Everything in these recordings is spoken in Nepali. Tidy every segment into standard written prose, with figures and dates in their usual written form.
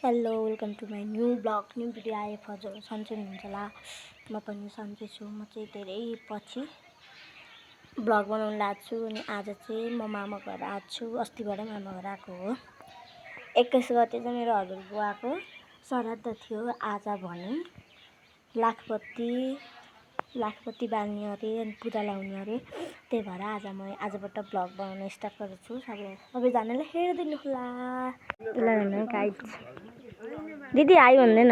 Hello welcome to my new blog new video आएफ हजुर सन्चै हुनुहुन्छ होला म पनि सन्चै छु। म चाहिँ धेरै पछि ब्लग बनाउन लाग्छु छु अनि आज चाहिँ म मामा घर आएको छु। अस्तिबाटै मामा घर आएको हो। 21 गते चाहिँ मेरो हजुरबुवाको श्राद्ध थियो। आज भने लाखपति बाल्ने अरे अनि पूजा लाउने अरे। त्यही भएर आजबाट ब्लग बनाउन स्टार्ट गरेको छु। सबैजनाले हेरिदिनु होला। दिदी हाई भन्दैन,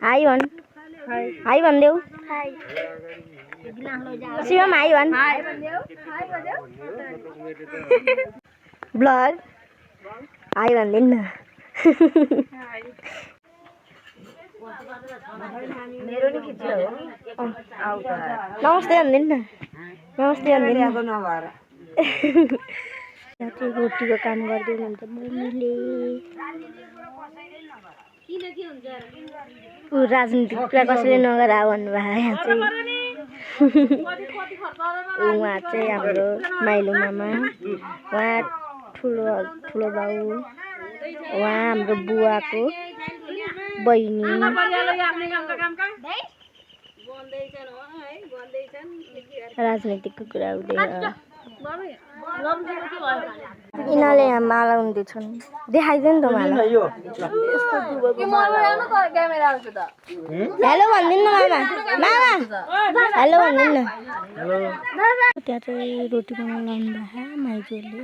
हाई भन्, हाई भनिदेऊ, शिवम हाई भन्, ब्लग हाई भनिदिनु न। नमस्ते भनिदिनु न, नमस्ते भनिदिनु न। रोटीको काम गर्दै हुनुहुन्छ मम्मीले। राजनीतिक कुरा कसैले नगर भन्नुभयो यहाँ चाहिँ। उहाँ चाहिँ हाम्रो माइलो मामा, उहाँ ठुलो बाउ, उहाँ हाम्रो बुवाको बहिनी। राजनीतिकको कुरा हुँदैन। यिनीहरूले यहाँ माला हुँदैछन्। देखाइदियो नि त माला। हेलो भनिदिनु न मामा, मामा हेलो भनिदिनु न। त्यहाँ चाहिँ रोटी बनाउनु लानुभयो माइजूले।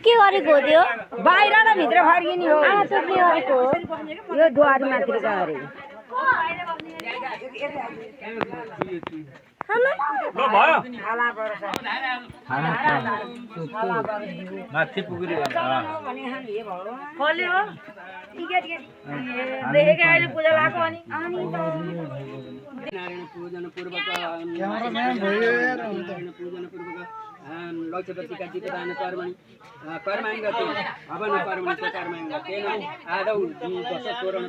के गरेको हो त्यो? बाहिर र भित्र फर्किने हो। यो द्वार मात्र गरे। माथि पुग्यो पूजा लाको अनि लक्ष्यपतिका दीपदान कर्मणि कर्माणि गते हवन कर्मणि च कर्माणि गते आदौ दश तोरण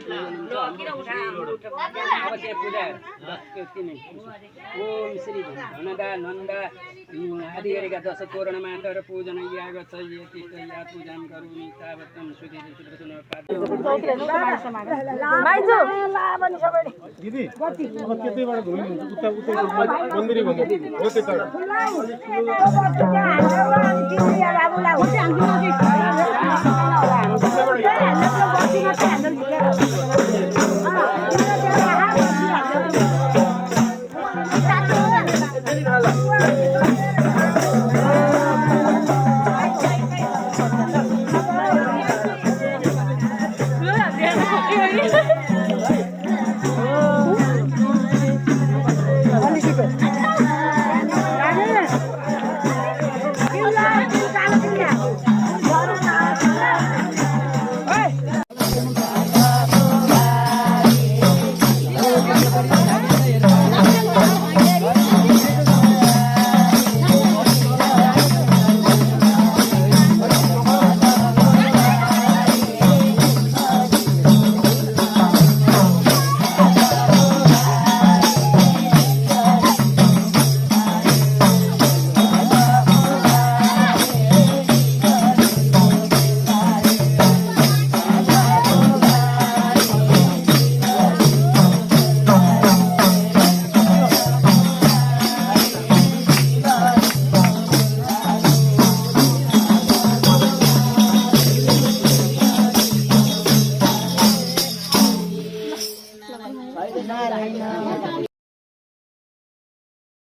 अवश्य पूजा ओम श्री धनदा नन्दा आदि गरेका 10 तोरण मात्र पूजन यागछ यति या पूजन गरुनी तावतम सुधि माइजो दिदी अब त्यतैबाट धुनु उता मन्दिरै भन्नु हो त्यता